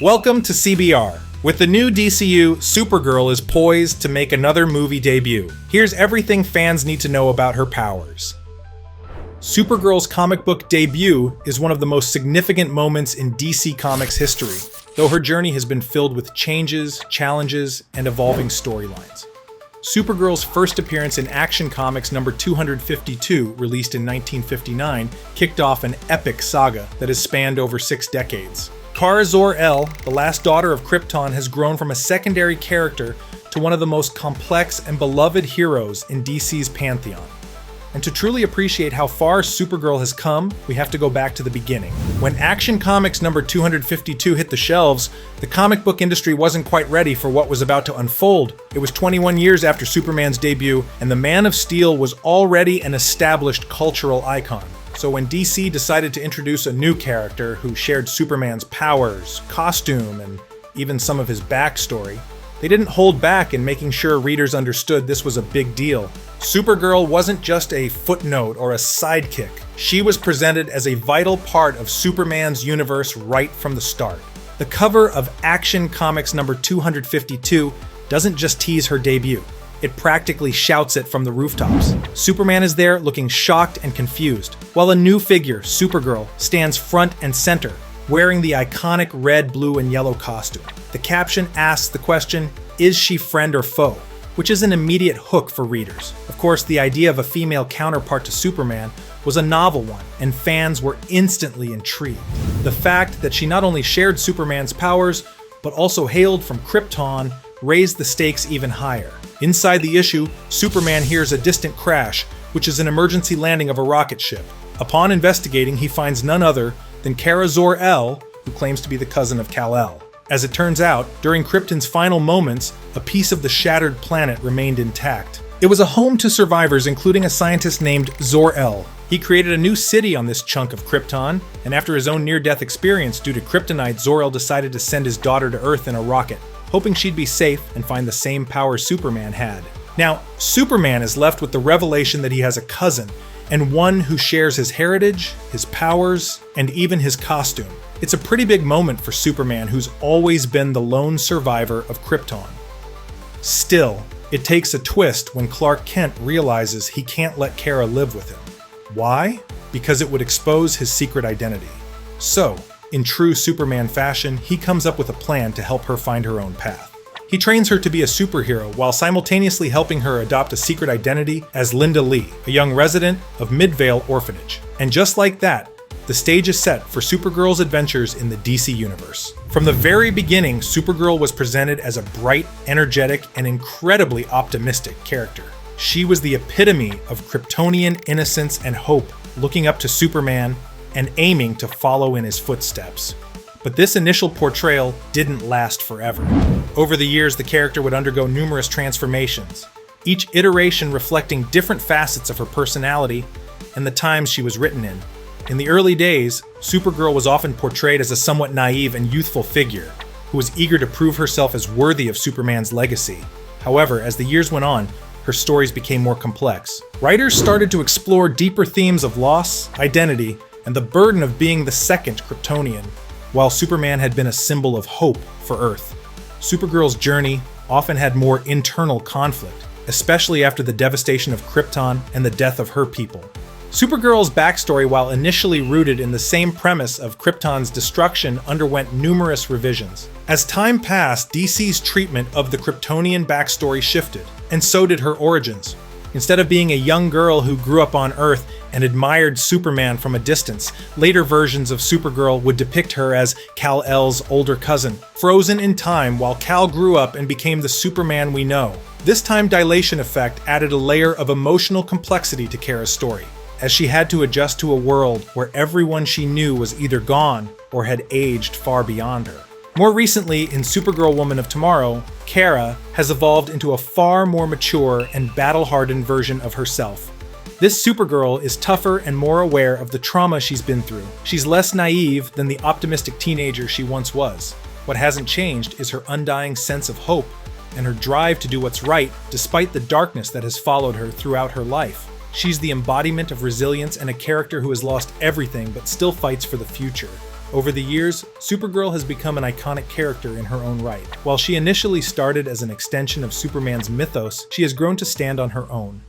Welcome to CBR. With the new DCU, Supergirl is poised to make another movie debut. Here's everything fans need to know about her powers. Supergirl's comic book debut is one of the most significant moments in DC Comics history, though her journey has been filled with changes, challenges, and evolving storylines. Supergirl's first appearance in Action Comics number 252, released in 1959, kicked off an epic saga that has spanned over 6 decades. Zor-El, the last daughter of Krypton, has grown from a secondary character to one of the most complex and beloved heroes in DC's pantheon. And to truly appreciate how far Supergirl has come, we have to go back to the beginning. When Action Comics number 252 hit the shelves, the comic book industry wasn't quite ready for what was about to unfold. It was 21 years after Superman's debut, and the Man of Steel was already an established cultural icon. So when DC decided to introduce a new character who shared Superman's powers, costume, and even some of his backstory, they didn't hold back in making sure readers understood this was a big deal. Supergirl wasn't just a footnote or a sidekick. She was presented as a vital part of Superman's universe right from the start. The cover of Action Comics number 252 doesn't just tease her debut. It practically shouts it from the rooftops. Superman is there looking shocked and confused, while a new figure, Supergirl, stands front and center, wearing the iconic red, blue, and yellow costume. The caption asks the question, is she friend or foe? Which is an immediate hook for readers. Of course, the idea of a female counterpart to Superman was a novel one, and fans were instantly intrigued. The fact that she not only shared Superman's powers, but also hailed from Krypton raised the stakes even higher. Inside the issue, Superman hears a distant crash, which is an emergency landing of a rocket ship. Upon investigating, he finds none other than Zor-El, who claims to be the cousin of Kal-El. As it turns out, during Krypton's final moments, a piece of the shattered planet remained intact. It was a home to survivors, including a scientist named Zor-El. He created a new city on this chunk of Krypton, and after his own near-death experience due to kryptonite, Zor-El decided to send his daughter to Earth in a rocket, hoping she'd be safe and find the same power Superman had. Now, Superman is left with the revelation that he has a cousin, and one who shares his heritage, his powers, and even his costume. It's a pretty big moment for Superman, who's always been the lone survivor of Krypton. Still, it takes a twist when Clark Kent realizes he can't let Kara live with him. Why? Because it would expose his secret identity. So, in true Superman fashion, he comes up with a plan to help her find her own path. He trains her to be a superhero while simultaneously helping her adopt a secret identity as Linda Lee, a young resident of Midvale Orphanage. And just like that, the stage is set for Supergirl's adventures in the DC universe. From the very beginning, Supergirl was presented as a bright, energetic, and incredibly optimistic character. She was the epitome of Kryptonian innocence and hope, looking up to Superman and aiming to follow in his footsteps. But this initial portrayal didn't last forever. Over the years, the character would undergo numerous transformations, each iteration reflecting different facets of her personality and the times she was written in. In the early days, Supergirl was often portrayed as a somewhat naive and youthful figure who was eager to prove herself as worthy of Superman's legacy. However, as the years went on, her stories became more complex. Writers started to explore deeper themes of loss, identity, and the burden of being the second Kryptonian, while Superman had been a symbol of hope for Earth. Supergirl's journey often had more internal conflict, especially after the devastation of Krypton and the death of her people. Supergirl's backstory, while initially rooted in the same premise of Krypton's destruction, underwent numerous revisions. As time passed, DC's treatment of the Kryptonian backstory shifted, and so did her origins. Instead of being a young girl who grew up on Earth and admired Superman from a distance, later versions of Supergirl would depict her as Kal-El's older cousin, frozen in time while Kal grew up and became the Superman we know. This time dilation effect added a layer of emotional complexity to Kara's story, as she had to adjust to a world where everyone she knew was either gone or had aged far beyond her. More recently, in Supergirl Woman of Tomorrow, Kara has evolved into a far more mature and battle-hardened version of herself. This Supergirl is tougher and more aware of the trauma she's been through. She's less naive than the optimistic teenager she once was. What hasn't changed is her undying sense of hope and her drive to do what's right despite the darkness that has followed her throughout her life. She's the embodiment of resilience and a character who has lost everything but still fights for the future. Over the years, Supergirl has become an iconic character in her own right. While she initially started as an extension of Superman's mythos, she has grown to stand on her own.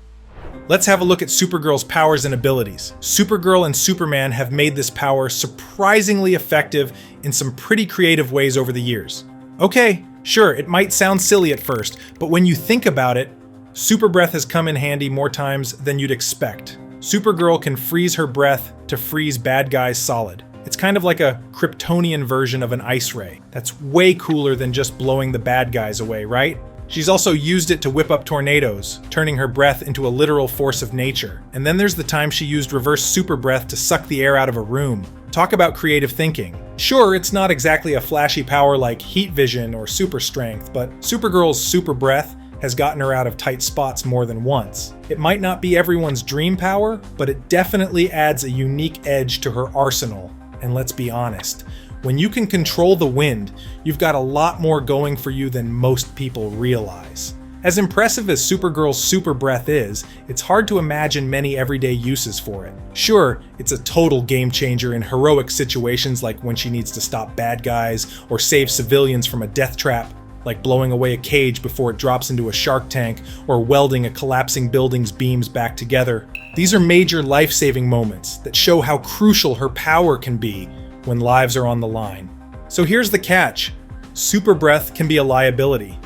Let's have a look at Supergirl's powers and abilities. Supergirl and Superman have made this power surprisingly effective in some pretty creative ways over the years. Okay, sure, it might sound silly at first, but when you think about it, super breath has come in handy more times than you'd expect. Supergirl can freeze her breath to freeze bad guys solid. It's kind of like a Kryptonian version of an ice ray. That's way cooler than just blowing the bad guys away, right? She's also used it to whip up tornadoes, turning her breath into a literal force of nature. And then there's the time she used reverse super breath to suck the air out of a room. Talk about creative thinking. Sure, it's not exactly a flashy power like heat vision or super strength, but Supergirl's super breath has gotten her out of tight spots more than once. It might not be everyone's dream power, but it definitely adds a unique edge to her arsenal. And let's be honest, when you can control the wind, you've got a lot more going for you than most people realize. As impressive as Supergirl's super breath is, it's hard to imagine many everyday uses for it. Sure, it's a total game changer in heroic situations like when she needs to stop bad guys or save civilians from a death trap, like blowing away a cage before it drops into a shark tank or welding a collapsing building's beams back together. These are major life-saving moments that show how crucial her power can be when lives are on the line. So here's the catch. Super breath can be a liability.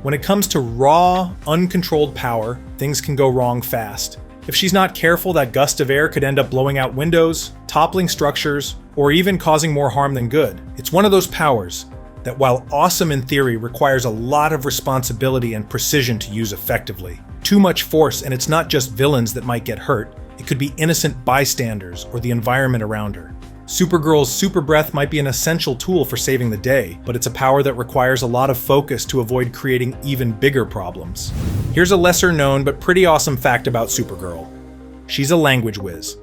When it comes to raw, uncontrolled power, things can go wrong fast. If she's not careful, that gust of air could end up blowing out windows, toppling structures, or even causing more harm than good. It's one of those powers that, while awesome in theory, requires a lot of responsibility and precision to use effectively. Too much force, and it's not just villains that might get hurt. It could be innocent bystanders or the environment around her. Supergirl's super breath might be an essential tool for saving the day, but it's a power that requires a lot of focus to avoid creating even bigger problems. Here's a lesser known but pretty awesome fact about Supergirl. She's a language whiz.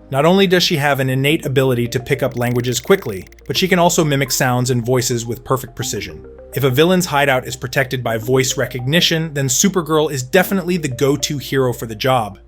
Not only does she have an innate ability to pick up languages quickly, but she can also mimic sounds and voices with perfect precision. If a villain's hideout is protected by voice recognition, then Supergirl is definitely the go-to hero for the job.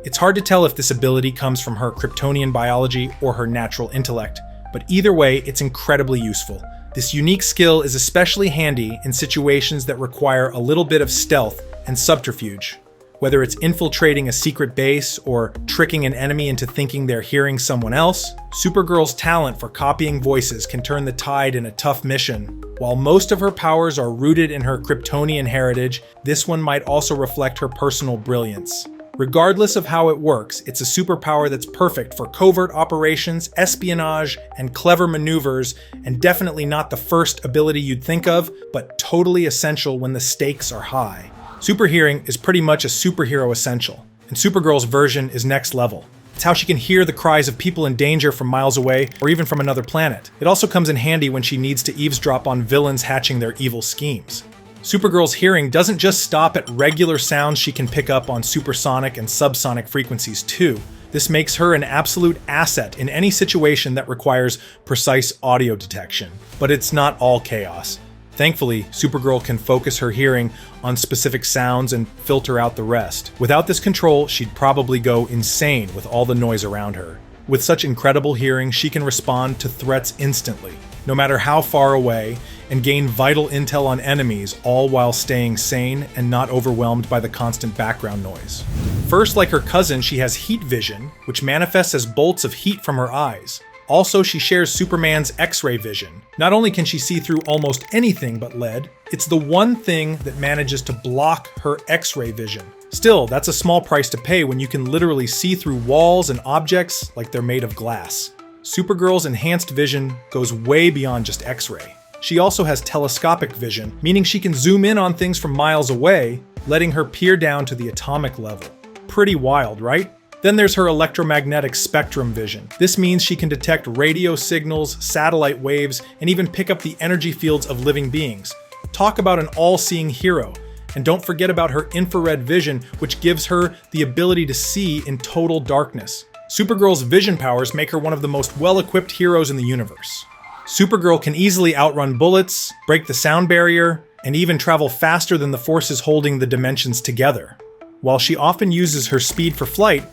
It's hard to tell if this ability comes from her Kryptonian biology or her natural intellect, but either way, it's incredibly useful. This unique skill is especially handy in situations that require a little bit of stealth and subterfuge. Whether it's infiltrating a secret base or tricking an enemy into thinking they're hearing someone else, Supergirl's talent for copying voices can turn the tide in a tough mission. While most of her powers are rooted in her Kryptonian heritage, this one might also reflect her personal brilliance. Regardless of how it works, it's a superpower that's perfect for covert operations, espionage, and clever maneuvers, and definitely not the first ability you'd think of, but totally essential when the stakes are high. Super hearing is pretty much a superhero essential, and Supergirl's version is next level. It's how she can hear the cries of people in danger from miles away or even from another planet. It also comes in handy when she needs to eavesdrop on villains hatching their evil schemes. Supergirl's hearing doesn't just stop at regular sounds she can pick up on supersonic and subsonic frequencies too. This makes her an absolute asset in any situation that requires precise audio detection. But it's not all chaos. Thankfully, Supergirl can focus her hearing on specific sounds and filter out the rest. Without this control, she'd probably go insane with all the noise around her. With such incredible hearing, she can respond to threats instantly, no matter how far away, and gain vital intel on enemies, all while staying sane and not overwhelmed by the constant background noise. First, like her cousin, she has heat vision, which manifests as bolts of heat from her eyes. Also, she shares Superman's X-ray vision. Not only can she see through almost anything but lead, it's the one thing that manages to block her X-ray vision. Still, that's a small price to pay when you can literally see through walls and objects like they're made of glass. Supergirl's enhanced vision goes way beyond just X-ray. She also has telescopic vision, meaning she can zoom in on things from miles away, letting her peer down to the atomic level. Pretty wild, right? Then there's her electromagnetic spectrum vision. This means she can detect radio signals, satellite waves, and even pick up the energy fields of living beings. Talk about an all-seeing hero. And don't forget about her infrared vision, which gives her the ability to see in total darkness. Supergirl's vision powers make her one of the most well-equipped heroes in the universe. Supergirl can easily outrun bullets, break the sound barrier, and even travel faster than the forces holding the dimensions together. While she often uses her speed for flight,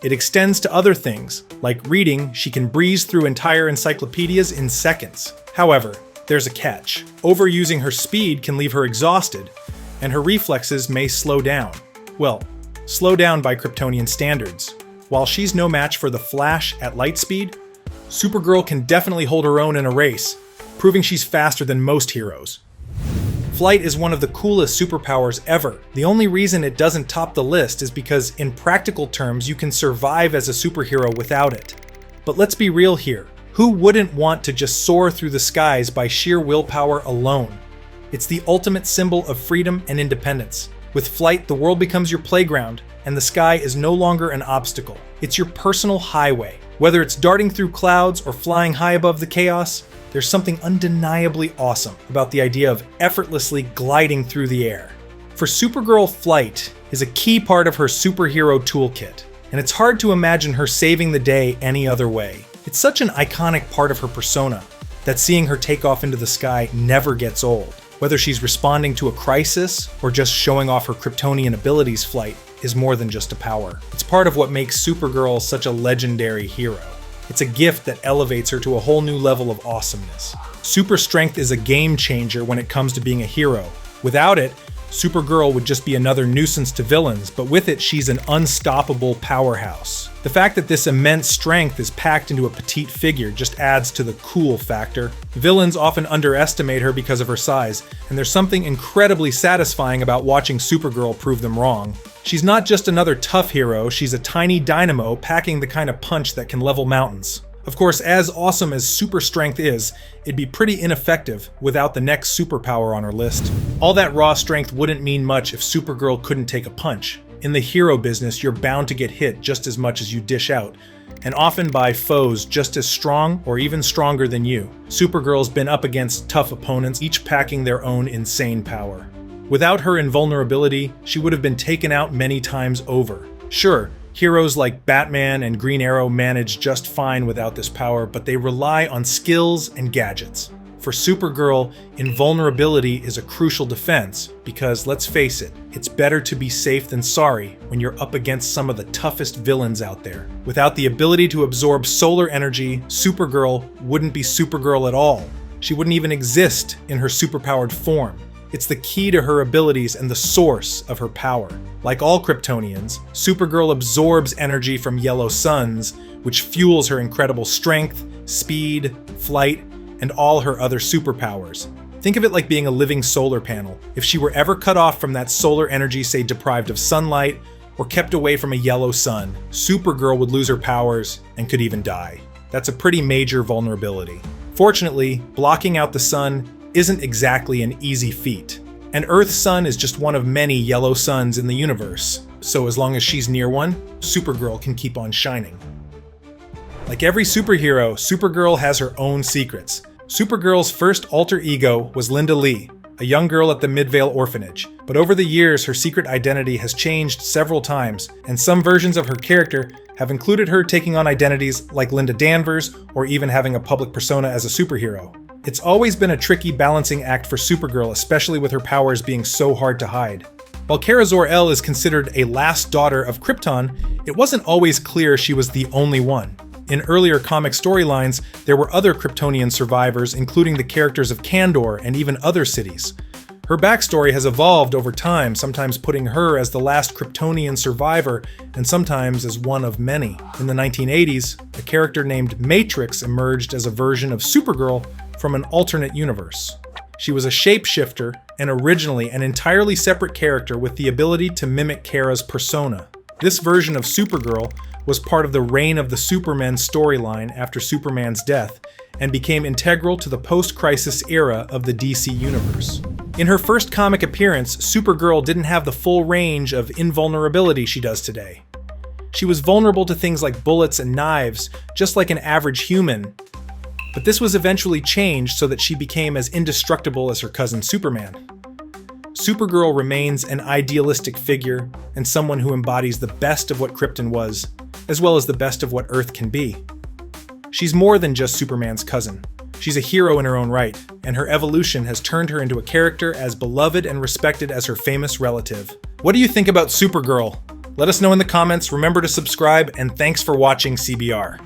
It extends to other things, like reading. She can breeze through entire encyclopedias in seconds. However, there's a catch. Overusing her speed can leave her exhausted, and her reflexes may slow down. Well, slow down by Kryptonian standards. While she's no match for the Flash at light speed, Supergirl can definitely hold her own in a race, proving she's faster than most heroes. Flight is one of the coolest superpowers ever. The only reason it doesn't top the list is because, in practical terms, you can survive as a superhero without it. But let's be real here. Who wouldn't want to just soar through the skies by sheer willpower alone? It's the ultimate symbol of freedom and independence. With flight, the world becomes your playground, and the sky is no longer an obstacle. It's your personal highway. Whether it's darting through clouds or flying high above the chaos, there's something undeniably awesome about the idea of effortlessly gliding through the air. For Supergirl, flight is a key part of her superhero toolkit, and it's hard to imagine her saving the day any other way. It's such an iconic part of her persona that seeing her take off into the sky never gets old. Whether she's responding to a crisis or just showing off her Kryptonian abilities, flight is more than just a power. It's part of what makes Supergirl such a legendary hero. It's a gift that elevates her to a whole new level of awesomeness. Super strength is a game changer when it comes to being a hero. Without it, Supergirl would just be another nuisance to villains, but with it, she's an unstoppable powerhouse. The fact that this immense strength is packed into a petite figure just adds to the cool factor. Villains often underestimate her because of her size, and there's something incredibly satisfying about watching Supergirl prove them wrong. She's not just another tough hero, she's a tiny dynamo packing the kind of punch that can level mountains. Of course, as awesome as super strength is, it'd be pretty ineffective without the next superpower on her list. All that raw strength wouldn't mean much if Supergirl couldn't take a punch. In the hero business, you're bound to get hit just as much as you dish out, and often by foes just as strong or even stronger than you. Supergirl's been up against tough opponents, each packing their own insane power. Without her invulnerability, she would have been taken out many times over. Sure, heroes like Batman and Green Arrow manage just fine without this power, but they rely on skills and gadgets. For Supergirl, invulnerability is a crucial defense because, let's face it, it's better to be safe than sorry when you're up against some of the toughest villains out there. Without the ability to absorb solar energy, Supergirl wouldn't be Supergirl at all. She wouldn't even exist in her superpowered form. It's the key to her abilities and the source of her power. Like all Kryptonians, Supergirl absorbs energy from yellow suns, which fuels her incredible strength, speed, flight, and all her other superpowers. Think of it like being a living solar panel. If she were ever cut off from that solar energy, say deprived of sunlight, or kept away from a yellow sun, Supergirl would lose her powers and could even die. That's a pretty major vulnerability. Fortunately, blocking out the sun isn't exactly an easy feat. And Earth's sun is just one of many yellow suns in the universe, so as long as she's near one, Supergirl can keep on shining. Like every superhero, Supergirl has her own secrets. Supergirl's first alter ego was Linda Lee, a young girl at the Midvale orphanage. But over the years, her secret identity has changed several times, and some versions of her character have included her taking on identities like Linda Danvers or even having a public persona as a superhero. It's always been a tricky balancing act for Supergirl, especially with her powers being so hard to hide. While Kara Zor-El is considered a last daughter of Krypton, it wasn't always clear she was the only one. In earlier comic storylines, there were other Kryptonian survivors, including the characters of Kandor and even other cities. Her backstory has evolved over time, sometimes putting her as the last Kryptonian survivor and sometimes as one of many. In the 1980s, a character named Matrix emerged as a version of Supergirl from an alternate universe. She was a shapeshifter and originally an entirely separate character with the ability to mimic Kara's persona. This version of Supergirl was part of the Reign of the Supermen storyline after Superman's death and became integral to the post-crisis era of the DC universe. In her first comic appearance, Supergirl didn't have the full range of invulnerability she does today. She was vulnerable to things like bullets and knives, just like an average human, but this was eventually changed so that she became as indestructible as her cousin Superman. Supergirl remains an idealistic figure and someone who embodies the best of what Krypton was, as well as the best of what Earth can be. She's more than just Superman's cousin. She's a hero in her own right, and her evolution has turned her into a character as beloved and respected as her famous relative. What do you think about Supergirl? Let us know in the comments, remember to subscribe, and thanks for watching CBR.